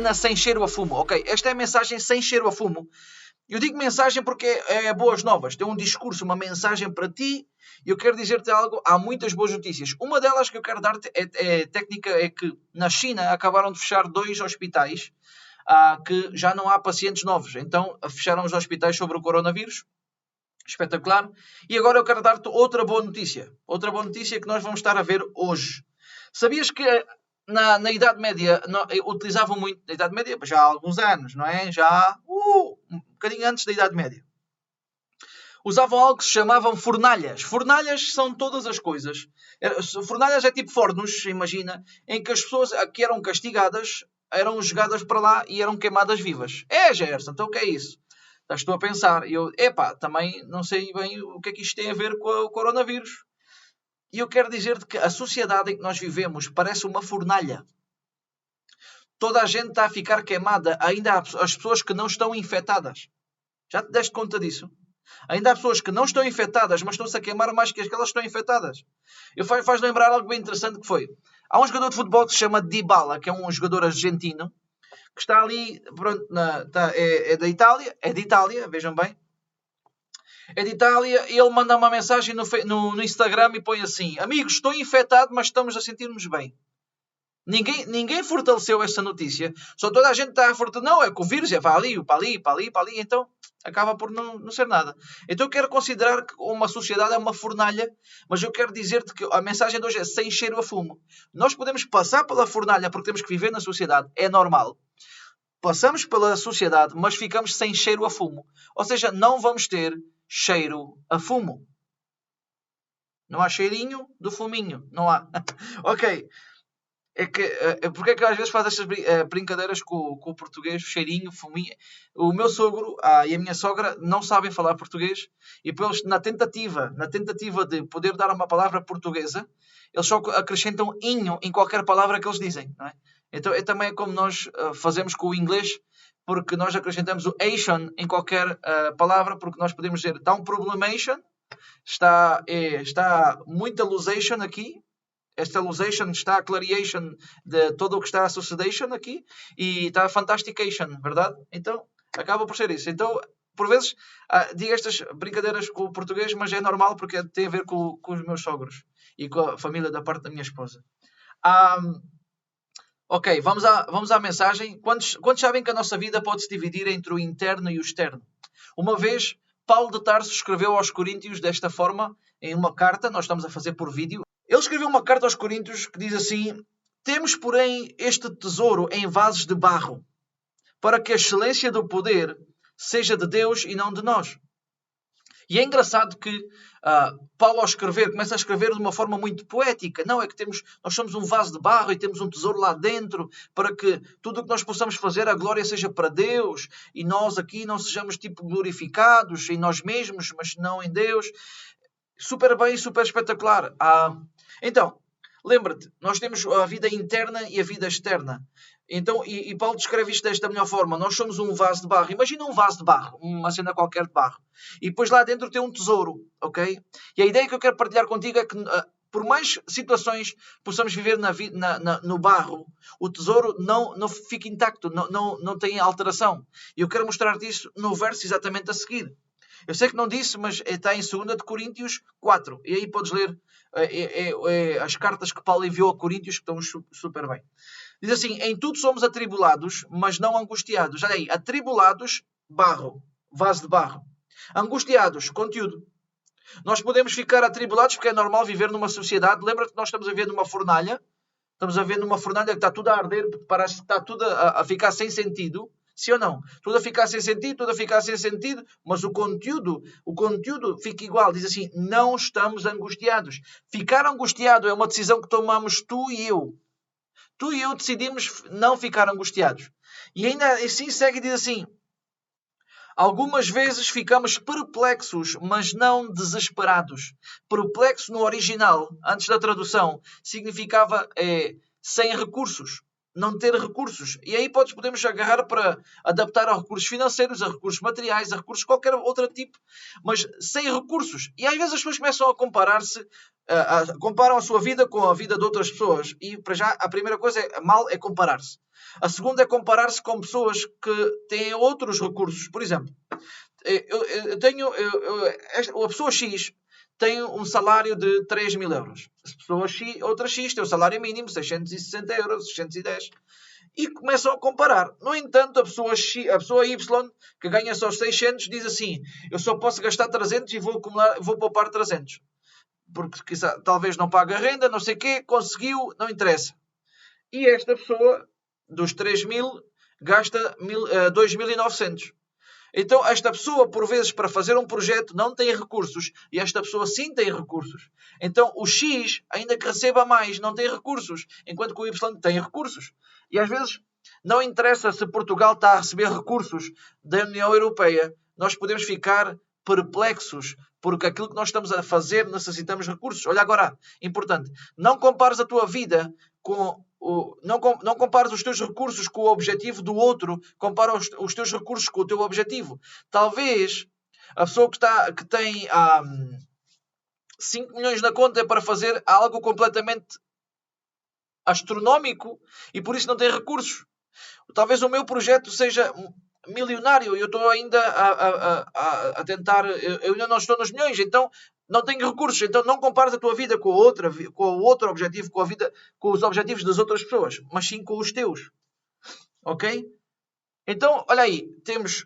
cena sem cheiro a fumo. Ok, esta é a mensagem sem cheiro a fumo. Eu digo mensagem porque é boas novas. Tem um discurso, uma mensagem para ti. E eu quero dizer-te algo. Há muitas boas notícias. Uma delas que eu quero dar-te técnica é que na China acabaram de fechar 2 hospitais que já não há pacientes novos. Então fecharam os hospitais sobre o coronavírus. Espetacular. E agora eu quero dar-te outra boa notícia. Outra boa notícia que nós vamos estar a ver hoje. Sabias que na Idade Média utilizavam muito... Na Idade Média já há alguns anos, não é? Já um bocadinho antes da Idade Média. Usavam algo que se chamavam fornalhas. Fornalhas são todas as coisas. Fornalhas é tipo fornos, imagina, em que as pessoas que eram castigadas eram jogadas para lá e eram queimadas vivas. Gerson, então o que é isso? Estou a pensar. E eu, também não sei bem o que é que isto tem a ver com o coronavírus. E eu quero dizer-te que a sociedade em que nós vivemos parece uma fornalha. Toda a gente está a ficar queimada. Ainda há as pessoas que não estão infectadas. Já te deste conta disso? Ainda há pessoas que não estão infectadas, mas estão-se a queimar mais que as que elas estão infectadas. Faz lembrar algo bem interessante que foi. Há um jogador de futebol que se chama Dybala, que é um jogador argentino, que está ali, pronto, é da Itália, vejam bem. É de Itália e ele manda uma mensagem no Instagram e põe assim: amigos, estou infectado, mas estamos a sentir-nos bem. Ninguém fortaleceu essa notícia. Só toda a gente está a fortalecer. Não, é que o vírus é para ali, para ali, para ali, para ali. Então acaba por não ser nada. Então eu quero considerar que uma sociedade é uma fornalha, mas eu quero dizer-te que a mensagem de hoje é sem cheiro a fumo. Nós podemos passar pela fornalha porque temos que viver na sociedade. É normal. Passamos pela sociedade, mas ficamos sem cheiro a fumo. Ou seja, não vamos ter cheiro a fumo. Não há cheirinho do fuminho. Não há. Ok. Porque é que às vezes faz estas brincadeiras com o português, cheirinho, fuminho? O meu sogro e a minha sogra não sabem falar português e depois, na tentativa de poder dar uma palavra portuguesa, eles só acrescentam inho em qualquer palavra que eles dizem. Não é? Então também é como nós fazemos com o inglês, porque nós acrescentamos o Asian em qualquer palavra, porque nós podemos dizer, está um problemation, está muita losation aqui, esta losation está a clariation de todo o que está a sucedation aqui, e está a fantastication, verdade? Então, acaba por ser isso. Então, por vezes, digo estas brincadeiras com o português, mas é normal porque tem a ver com os meus sogros e com a família da parte da minha esposa. Ok, vamos à mensagem. Quantos sabem que a nossa vida pode se dividir entre o interno e o externo? Uma vez, Paulo de Tarso escreveu aos Coríntios desta forma, em uma carta, nós estamos a fazer por vídeo. Ele escreveu uma carta aos Coríntios que diz assim: temos, porém, este tesouro em vasos de barro, para que a excelência do poder seja de Deus e não de nós. E é engraçado que Paulo, ao escrever, começa a escrever de uma forma muito poética. Não, é que nós somos um vaso de barro e temos um tesouro lá dentro para que tudo o que nós possamos fazer, a glória seja para Deus e nós aqui não sejamos tipo glorificados em nós mesmos, mas não em Deus. Super bem, super espetacular. Então, lembra-te, nós temos a vida interna e a vida externa. Então, e Paulo descreve isto desta melhor forma. Nós somos um vaso de barro. Imagina um vaso de barro, uma cena qualquer de barro. E depois lá dentro tem um tesouro, ok? E a ideia que eu quero partilhar contigo é que, por mais situações possamos viver no barro, o tesouro não fica intacto, não tem alteração. E eu quero mostrar-te isso no verso exatamente a seguir. Eu sei que não disse, mas está em 2 Coríntios 4. E aí podes ler as cartas que Paulo enviou a Coríntios, que estão super bem. Diz assim: em tudo somos atribulados, mas não angustiados. Olha aí, atribulados, barro, vaso de barro. Angustiados, conteúdo. Nós podemos ficar atribulados porque é normal viver numa sociedade. Lembra-te que nós estamos a ver numa fornalha. Estamos a ver numa fornalha que está tudo a arder, parece que está tudo a ficar sem sentido. Sim ou não? Tudo a ficar sem sentido, mas o conteúdo fica igual. Diz assim: não estamos angustiados. Ficar angustiado é uma decisão que tomamos tu e eu. Tu e eu decidimos não ficar angustiados. E ainda assim segue e diz assim: algumas vezes ficamos perplexos, mas não desesperados. Perplexo no original, antes da tradução, significava sem recursos. não ter recursos. E aí podemos agarrar para adaptar a recursos financeiros, a recursos materiais, a recursos de qualquer outro tipo, mas sem recursos. E às vezes as pessoas começam a comparar-se, comparam a sua vida com a vida de outras pessoas. E para já, a primeira coisa mal é comparar-se. A segunda é comparar-se com pessoas que têm outros recursos. Por exemplo, a pessoa X tem um salário de 3.000 euros. A pessoa X, outra X tem o salário mínimo, 660 euros, 610. E começam a comparar. No entanto, a pessoa Y, que ganha só 600, diz assim, eu só posso gastar 300 e vou poupar 300. Porque talvez não pague a renda, não sei o quê, conseguiu, não interessa. E esta pessoa, dos 3.000, gasta 2.900. Então, esta pessoa, por vezes, para fazer um projeto, não tem recursos. E esta pessoa sim tem recursos. Então, o X, ainda que receba mais, não tem recursos. Enquanto que o Y tem recursos. E às vezes, não interessa se Portugal está a receber recursos da União Europeia. Nós podemos ficar perplexos. Porque aquilo que nós estamos a fazer, necessitamos recursos. Olha agora, importante. Não compares a tua vida com... Não compares os teus recursos com o objetivo do outro, compara os teus recursos com o teu objetivo. Talvez a pessoa que tem 5 milhões na conta para fazer algo completamente astronómico e por isso não tem recursos. Talvez o meu projeto seja milionário e eu estou ainda a tentar, eu ainda não estou nos milhões, então não tenho recursos, então não compares a tua vida com o outro objetivo, com os objetivos das outras pessoas, mas sim com os teus. Ok? Então, olha aí, temos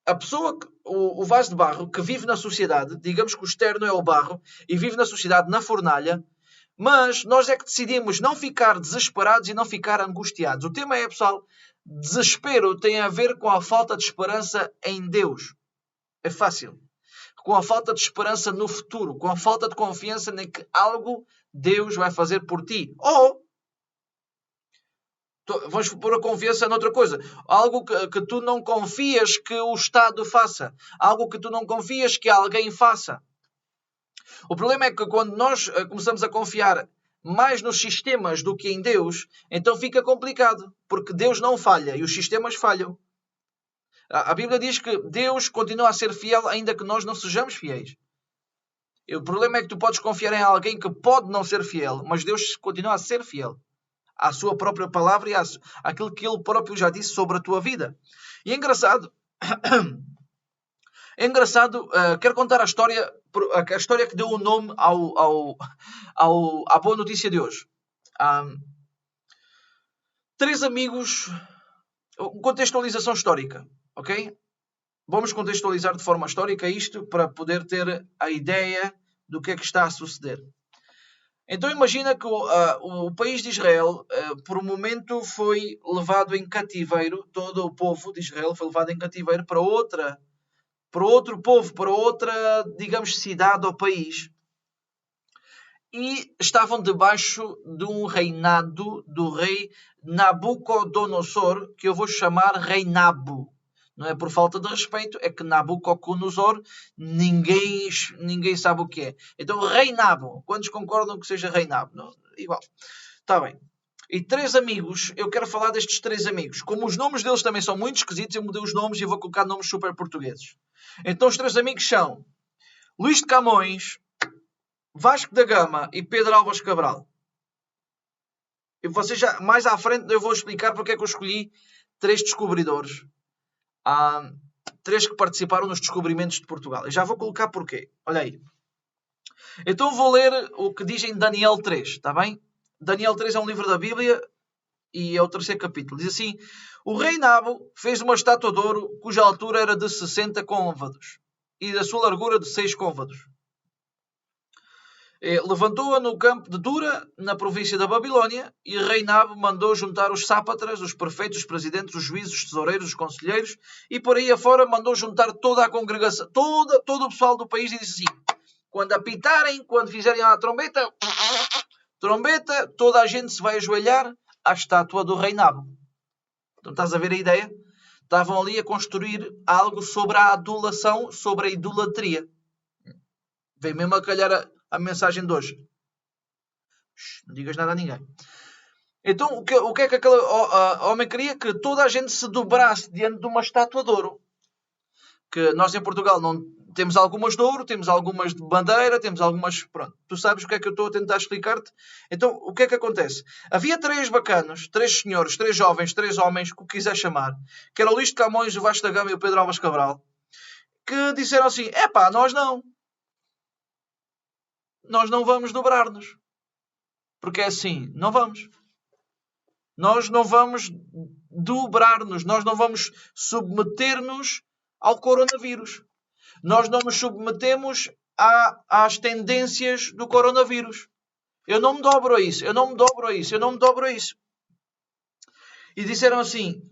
a pessoa, o vaso de barro, que vive na sociedade, digamos que o externo é o barro, e vive na sociedade na fornalha, mas nós é que decidimos não ficar desesperados e não ficar angustiados. O tema é, pessoal, desespero tem a ver com a falta de esperança em Deus. É fácil. Com a falta de esperança no futuro, com a falta de confiança em que algo Deus vai fazer por ti. Ou, vamos pôr a confiança noutra coisa, algo que tu não confias que o Estado faça, algo que tu não confias que alguém faça. O problema é que quando nós começamos a confiar mais nos sistemas do que em Deus, então fica complicado, porque Deus não falha e os sistemas falham. A Bíblia diz que Deus continua a ser fiel ainda que nós não sejamos fiéis. E o problema é que tu podes confiar em alguém que pode não ser fiel, mas Deus continua a ser fiel à sua própria palavra e àquilo que Ele próprio já disse sobre a tua vida. E é engraçado, quero contar a história que deu o nome à boa notícia de hoje. 3 amigos, contextualização histórica. Ok? Vamos contextualizar de forma histórica isto para poder ter a ideia do que é que está a suceder. Então imagina que o país de Israel, por um momento, foi levado em cativeiro. Todo o povo de Israel foi levado em cativeiro para outro povo, para outra, digamos, cidade ou país. E estavam debaixo de um reinado do rei Nabucodonosor, que eu vou chamar Rei Nabu. Não é por falta de respeito, é que Nabucodonosor ninguém sabe o que é. Então, Rei Nabu. Quantos concordam que seja Rei Nabu? Não, igual. Está bem. E 3 amigos, eu quero falar destes 3 amigos. Como os nomes deles também são muito esquisitos, eu mudei os nomes e vou colocar nomes super portugueses. Então, os 3 amigos são Luís de Camões, Vasco da Gama e Pedro Álvares Cabral. E vocês mais à frente eu vou explicar porque é que eu escolhi 3 descobridores. 3 que participaram nos descobrimentos de Portugal. Eu já vou colocar porquê. Olha aí. Então vou ler o que diz em Daniel 3, está bem? Daniel 3 é um livro da Bíblia e é o 3º capítulo. Diz assim: o rei Nabo fez uma estátua de ouro cuja altura era de 60 côvados e da sua largura de 6 côvados. Levantou-a no campo de Dura, na província da Babilónia, e o rei Nabo mandou juntar os sápatras, os prefeitos, os presidentes, os juízes, os tesoureiros, os conselheiros, e por aí afora mandou juntar toda a congregação, todo o pessoal do país, e disse assim: quando apitarem, quando fizerem a trombeta, toda a gente se vai ajoelhar à estátua do rei Nabo. Então estás a ver a ideia? Estavam ali a construir algo sobre a adulação, sobre a idolatria. Vem mesmo a calhar a mensagem de hoje. Não digas nada a ninguém. Então, o que é que aquele homem queria? Que toda a gente se dobrasse diante de uma estátua de ouro. Que nós em Portugal não temos algumas de ouro, temos algumas de bandeira, temos algumas... Pronto, tu sabes o que é que eu estou a tentar explicar-te? Então, o que é que acontece? Havia três bacanos, três senhores, três jovens, três homens, que o quiser chamar, que era o Luís de Camões, o Vasco da Gama e o Pedro Álvares Cabral, que disseram assim, epá, nós não vamos dobrar-nos. Porque é assim, não vamos. Nós não vamos dobrar-nos, nós não vamos submeter-nos ao coronavírus. Nós não nos submetemos às tendências do coronavírus. Eu não me dobro a isso, eu não me dobro a isso, eu não me dobro a isso. E disseram assim,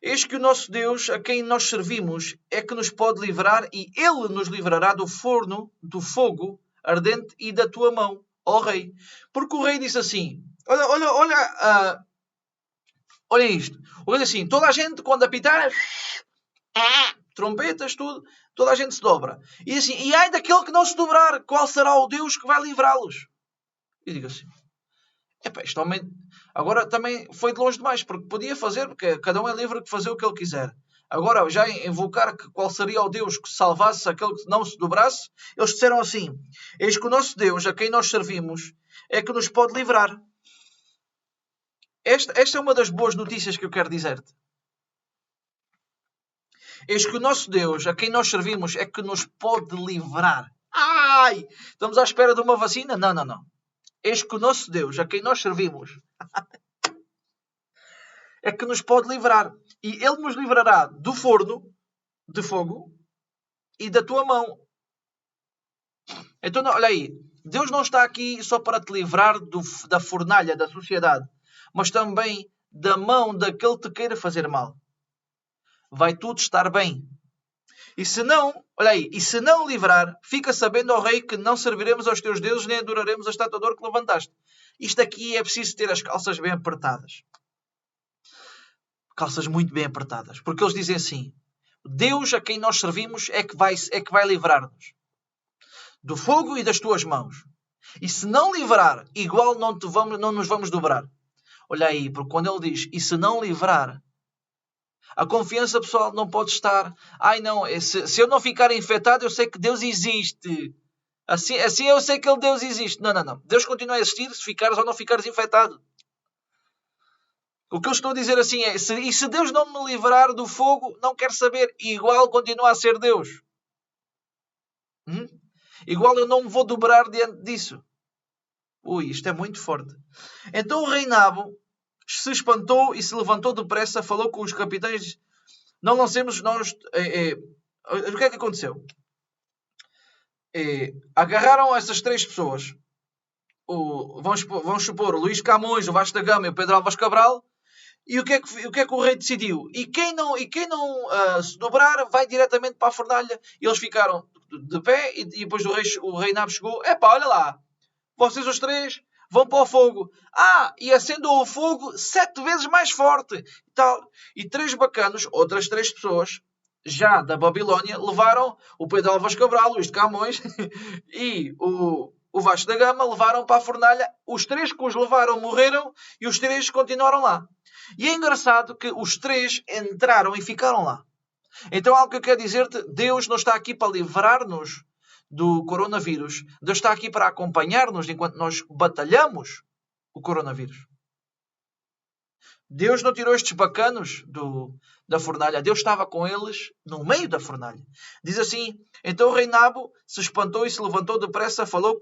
eis que o nosso Deus, a quem nós servimos, é que nos pode livrar e Ele nos livrará do forno, do fogo ardente e da tua mão, ó rei. Porque o rei disse assim, olha isto. O rei disse assim, toda a gente quando apitar, trompetas, tudo, toda a gente se dobra. E assim, e ai daquele que não se dobrar, qual será o Deus que vai livrá-los? E digo assim, isto homem agora também foi de longe demais, porque podia fazer, porque cada um é livre de fazer o que ele quiser. Agora, já invocar qual seria o Deus que salvasse aquele que não se dobrasse, eles disseram assim, eis que o nosso Deus, a quem nós servimos, é que nos pode livrar. Esta é uma das boas notícias que eu quero dizer-te. Eis que o nosso Deus, a quem nós servimos, é que nos pode livrar. Ai! Estamos à espera de uma vacina? Não. Eis que o nosso Deus, a quem nós servimos, é que nos pode livrar. E Ele nos livrará do forno, de fogo, e da tua mão. Então, olha aí. Deus não está aqui só para te livrar da fornalha da sociedade, mas também da mão daquele que te queira fazer mal. Vai tudo estar bem. E se não, olha aí, e se não livrar, fica sabendo, ó rei, que não serviremos aos teus deuses, nem adoraremos a estátua de ouro que levantaste. Isto aqui é preciso ter as calças bem apertadas. Calças muito bem apertadas. Porque eles dizem assim, Deus a quem nós servimos é que vai livrar-nos do fogo e das tuas mãos. E se não livrar, igual não nos vamos dobrar. Olha aí, porque quando ele diz, e se não livrar, a confiança pessoal não pode estar, ai não, se eu não ficar infectado, eu sei que Deus existe. Assim eu sei que Deus existe. Não. Deus continua a existir se ficares ou não ficares infectado. O que eu estou a dizer assim é, e se Deus não me livrar do fogo, não quero saber, igual continua a ser Deus. Igual eu não me vou dobrar diante disso. Ui, isto é muito forte. Então o rei Nabo se espantou e se levantou depressa, falou com os capitães. Não lancemos nós... o que é que aconteceu? Agarraram essas três pessoas. Vamos supor o Luís Camões, o Vasco da Gama e o Pedro Álvares Cabral. E o que é que o rei decidiu? E quem não se dobrar vai diretamente para a fornalha. E eles ficaram de pé e depois o rei Nabo chegou. Olha lá. Vocês os três vão para o fogo. E acendam o fogo 7 vezes mais forte. E três bacanos, outras três pessoas, já da Babilónia, levaram o Pedro Álvares Cabral, Luís de Camões e o Vasco da Gama, levaram para a fornalha. Os três que os levaram morreram e os três continuaram lá. E é engraçado que os três entraram e ficaram lá. Então algo que eu quero dizer-te, Deus não está aqui para livrar-nos do coronavírus. Deus está aqui para acompanhar-nos enquanto nós batalhamos o coronavírus. Deus não tirou estes bacanos da fornalha. Deus estava com eles no meio da fornalha. Diz assim, então o rei Nabo se espantou e se levantou depressa, falou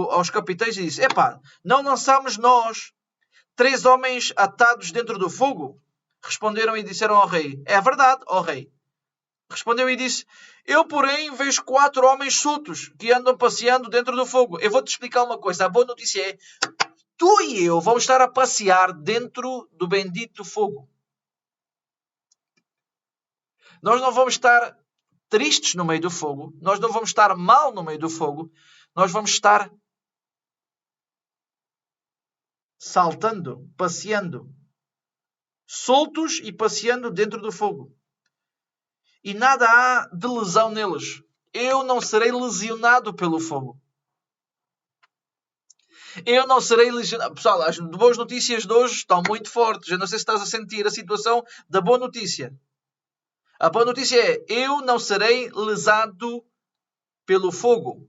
aos capitães e disse, não lançámos nós 3 homens atados dentro do fogo? Responderam e disseram ao rei, é verdade, ó rei. Respondeu e disse, eu porém vejo 4 homens soltos que andam passeando dentro do fogo. Eu vou-te explicar uma coisa, a boa notícia é, tu e eu vamos estar a passear dentro do bendito fogo. Nós não vamos estar tristes no meio do fogo, nós não vamos estar mal no meio do fogo, nós vamos estar saltando, passeando, soltos e passeando dentro do fogo. E nada há de lesão neles. Eu não serei lesionado pelo fogo. Eu não serei legendado. Pessoal, as boas notícias de hoje estão muito fortes. Eu não sei se estás a sentir a situação da boa notícia. A boa notícia é: eu não serei lesado pelo fogo.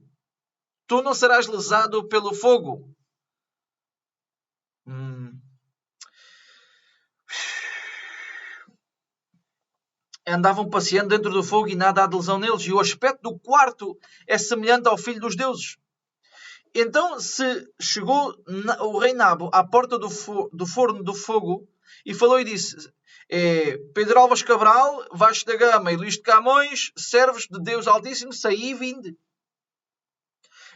Tu não serás lesado pelo fogo. Andavam passeando dentro do fogo e nada há de lesão neles. E o aspecto do quarto é semelhante ao filho dos deuses. Então se chegou o rei Nabo à porta do forno do fogo e falou e disse: Pedro Álvares Cabral, Vasco da Gama e Luís de Camões, servos de Deus Altíssimo, saí e vinde.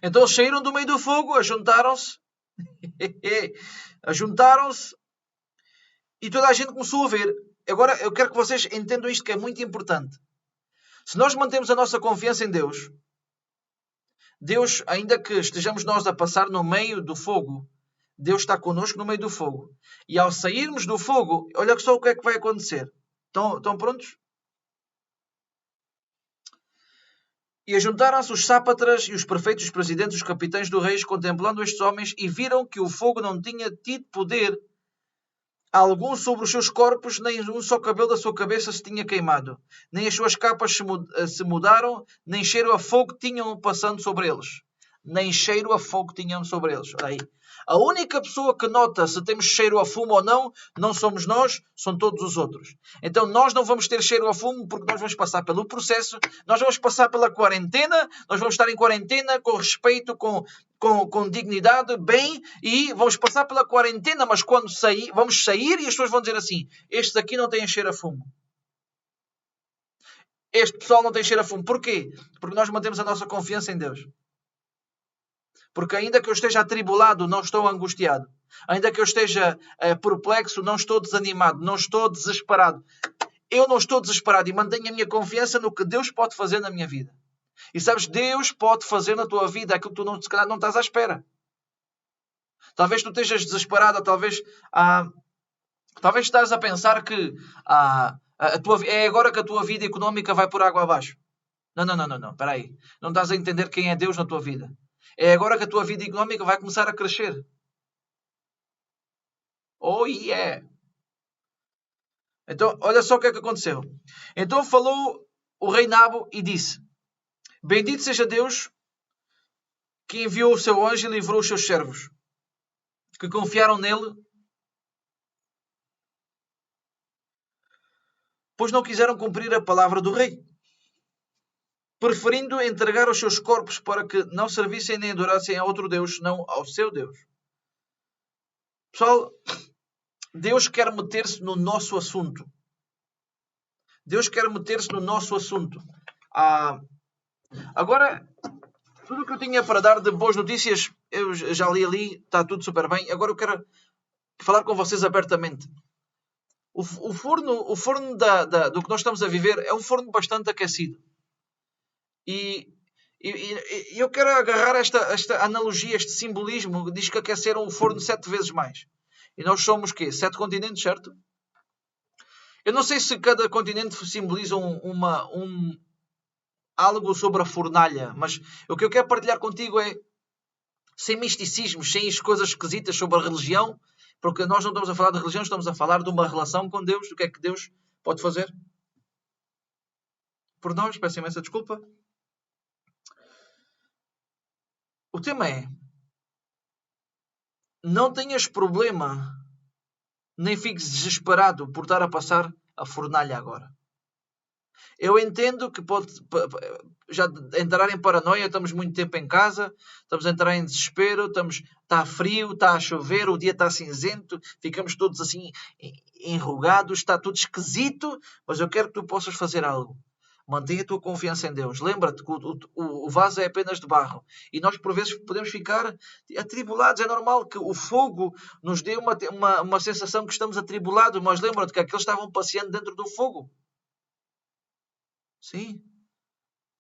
Então eles saíram do meio do fogo, ajuntaram-se, e toda a gente começou a ver. Agora eu quero que vocês entendam isto, que é muito importante. Se nós mantemos a nossa confiança em Deus, Deus, ainda que estejamos nós a passar no meio do fogo, Deus está connosco no meio do fogo. E ao sairmos do fogo, olha só o que é que vai acontecer. Estão prontos? E ajuntaram-se os sápatras e os prefeitos, os presidentes, os capitães do reis, contemplando estes homens, e viram que o fogo não tinha tido poder algum sobre os seus corpos, nem um só cabelo da sua cabeça se tinha queimado, nem as suas capas se mudaram, nem cheiro a fogo tinham passando sobre eles. Nem cheiro a fogo tinham sobre eles. Olha aí. A única pessoa que nota se temos cheiro a fumo ou não somos nós, são todos os outros. Então nós não vamos ter cheiro a fumo porque nós vamos passar pelo processo, nós vamos passar pela quarentena, nós vamos estar em quarentena com respeito, com dignidade, bem, e vamos passar pela quarentena, mas quando sair, vamos sair e as pessoas vão dizer assim: estes aqui não têm cheiro a fumo. Este pessoal não tem cheiro a fumo. Porquê? Porque nós mantemos a nossa confiança em Deus. Porque ainda que eu esteja atribulado, não estou angustiado. Ainda que eu esteja perplexo, não estou desanimado, não estou desesperado. Eu não estou desesperado e mantenho a minha confiança no que Deus pode fazer na minha vida. E sabes, Deus pode fazer na tua vida aquilo que tu se calhar não estás à espera. Talvez tu estejas desesperado, talvez estás a pensar que é agora que a tua vida económica vai por água abaixo. Não. Espera aí. Não estás a entender quem é Deus na tua vida. É agora que a tua vida económica vai começar a crescer. Oh, yeah! Então, olha só o que é que aconteceu. Então falou o rei Nabo e disse: Bendito seja Deus que enviou o seu anjo e livrou os seus servos, que confiaram nele, pois não quiseram cumprir a palavra do rei, preferindo entregar os seus corpos para que não servissem nem adorassem a outro Deus, senão ao seu Deus. Pessoal, Deus quer meter-se no nosso assunto. Deus quer meter-se no nosso assunto. Agora, tudo o que eu tinha para dar de boas notícias, eu já li ali, está tudo super bem. Agora eu quero falar com vocês abertamente. O forno do que nós estamos a viver é um forno bastante aquecido. E eu quero agarrar esta analogia, este simbolismo. Diz que aqueceram o forno 7 vezes mais. E nós somos o quê? 7 continentes, certo? Eu não sei se cada continente simboliza algo sobre a fornalha, mas o que eu quero partilhar contigo é, sem misticismos, sem coisas esquisitas sobre a religião, porque nós não estamos a falar de religião, estamos a falar de uma relação com Deus, do que é que Deus pode fazer por nós. Peço imensa desculpa. O tema é: não tenhas problema, nem fiques desesperado por estar a passar a fornalha agora. Eu entendo que pode já entrar em paranoia, estamos muito tempo em casa, estamos a entrar em desespero, está frio, está a chover, o dia está cinzento, ficamos todos assim enrugados, está tudo esquisito, mas eu quero que tu possas fazer algo. Mantenha a tua confiança em Deus. Lembra-te que o vaso é apenas de barro. E nós, por vezes, podemos ficar atribulados. É normal que o fogo nos dê uma sensação que estamos atribulados. Mas lembra-te que aqueles estavam passeando dentro do fogo. Sim.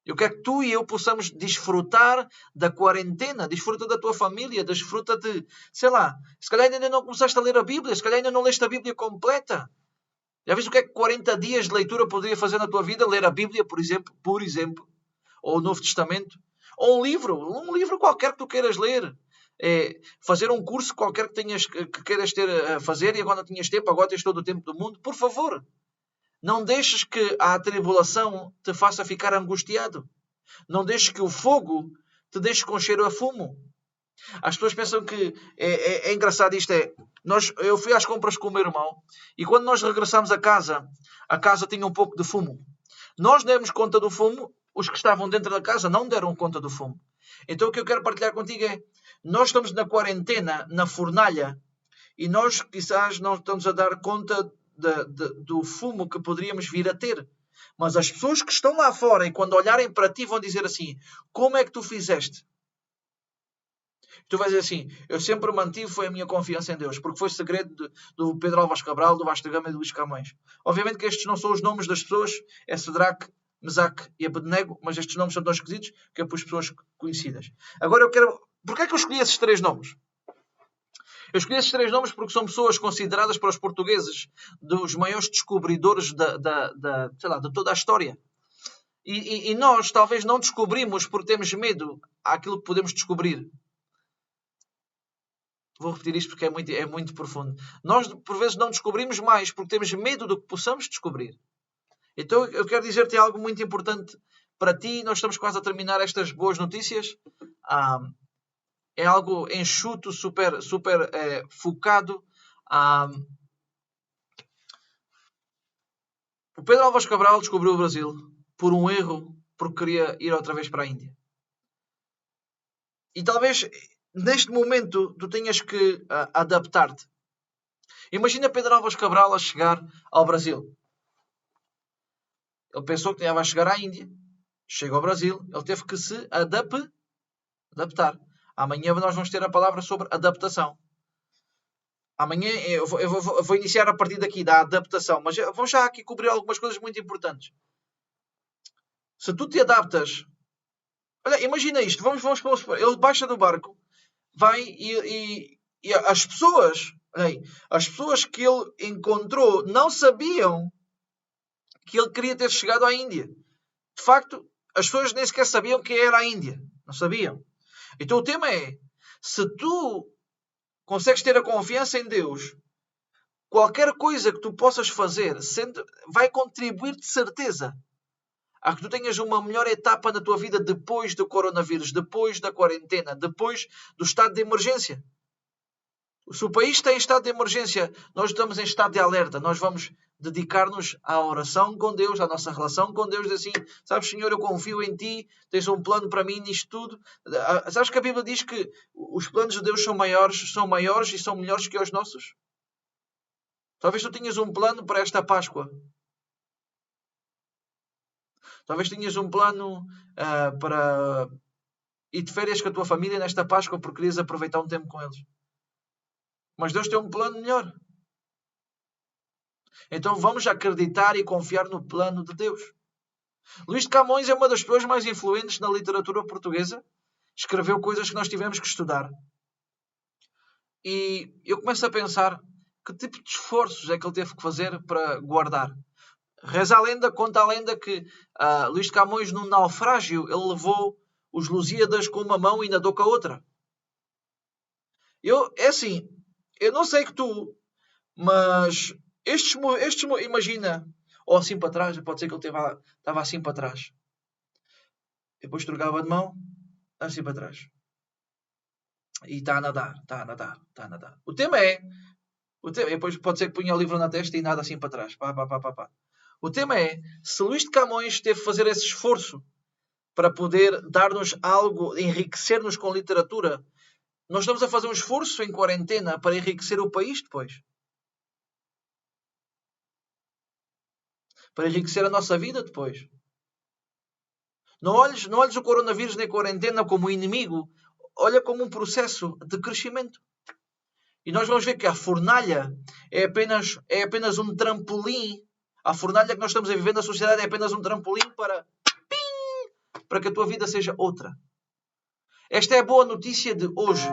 Eu quero que tu e eu possamos desfrutar da quarentena. Desfruta da tua família. Desfruta de, sei lá, se calhar ainda não começaste a ler a Bíblia. Se calhar ainda não leste a Bíblia completa. Já viste o que é que 40 dias de leitura poderia fazer na tua vida? Ler a Bíblia, por exemplo, ou o Novo Testamento, ou um livro qualquer que tu queiras ler. É fazer um curso qualquer que queiras ter a fazer e agora não tinhas tempo, agora tens todo o tempo do mundo. Por favor, não deixes que a tribulação te faça ficar angustiado. Não deixes que o fogo te deixe com cheiro a fumo. As pessoas pensam que é engraçado isto. Eu fui às compras com o meu irmão e quando nós regressamos a casa tinha um pouco de fumo. Nós demos conta do fumo, os que estavam dentro da casa não deram conta do fumo. Então o que eu quero partilhar contigo é, nós estamos na quarentena, na fornalha, e nós quizás não estamos a dar conta do fumo que poderíamos vir a ter. Mas as pessoas que estão lá fora e quando olharem para ti vão dizer assim, como é que tu fizeste? Tu vais dizer assim, eu sempre mantive, foi a minha confiança em Deus, porque foi segredo do Pedro Álvares Cabral, do Vasta Gama e do Luís Camões. Obviamente que estes não são os nomes das pessoas, é Cedraque, Mesaque e Abednego, mas estes nomes são tão esquisitos que é para as pessoas conhecidas. Agora eu quero... Porquê é que eu escolhi esses 3 nomes? Eu escolhi esses 3 nomes porque são pessoas consideradas para os portugueses dos maiores descobridores de toda a história. E nós talvez não descobrimos porque temos medo àquilo que podemos descobrir. Vou repetir isto porque é muito profundo. Nós, por vezes, não descobrimos mais porque temos medo do que possamos descobrir. Então, eu quero dizer-te algo muito importante para ti. Nós estamos quase a terminar estas boas notícias. É algo enxuto, super focado. O Pedro Álvares Cabral descobriu o Brasil por um erro, porque queria ir outra vez para a Índia. E talvez... Neste momento, tu tenhas que adaptar-te. Imagina Pedro Álvares Cabral a chegar ao Brasil. Ele pensou que ia chegar à Índia. Chega ao Brasil. Ele teve que se adaptar. Amanhã nós vamos ter a palavra sobre adaptação. Amanhã eu vou iniciar a partir daqui da adaptação. Mas vamos já aqui cobrir algumas coisas muito importantes. Se tu te adaptas... Olha, imagina isto. Vamos supor. Ele baixa do barco. Vai e as pessoas que ele encontrou não sabiam que ele queria ter chegado à Índia. De facto, as pessoas nem sequer sabiam que era a Índia. Não sabiam. Então o tema é, se tu consegues ter a confiança em Deus, qualquer coisa que tu possas fazer vai contribuir de certeza a que tu tenhas uma melhor etapa na tua vida depois do coronavírus, depois da quarentena, depois do estado de emergência. Se o país está em estado de emergência, nós estamos em estado de alerta. Nós vamos dedicar-nos à oração com Deus, à nossa relação com Deus. Assim, sabes, Senhor, eu confio em Ti, tens um plano para mim nisto tudo. Sabes que a Bíblia diz que os planos de Deus são maiores e são melhores que os nossos? Talvez tu tenhas um plano para esta Páscoa. Talvez tenhas um plano para ir de férias com a tua família nesta Páscoa porque querias aproveitar um tempo com eles. Mas Deus tem um plano melhor. Então vamos acreditar e confiar no plano de Deus. Luís de Camões é uma das pessoas mais influentes na literatura portuguesa. Escreveu coisas que nós tivemos que estudar. E eu começo a pensar que tipo de esforços é que ele teve que fazer para guardar. Conta a lenda que Luís de Camões, num naufrágio, ele levou os Lusíadas com uma mão e nadou com a outra. Eu não sei que tu, mas imagina, ou assim para trás, pode ser que ele estava assim para trás. Depois trocava de mão, assim para trás. E está a nadar. O tema é, depois pode ser que punha o livro na testa e nada assim para trás. O tema é, se Luís de Camões teve que fazer esse esforço para poder dar-nos algo, enriquecer-nos com literatura, nós estamos a fazer um esforço em quarentena para enriquecer o país depois. Para enriquecer a nossa vida depois. Não olhes o coronavírus nem a quarentena como inimigo. Olha como um processo de crescimento. E nós vamos ver que a fornalha é apenas um trampolim. A fornalha que nós estamos a viver na sociedade é apenas um trampolim para que a tua vida seja outra. Esta é a boa notícia de hoje.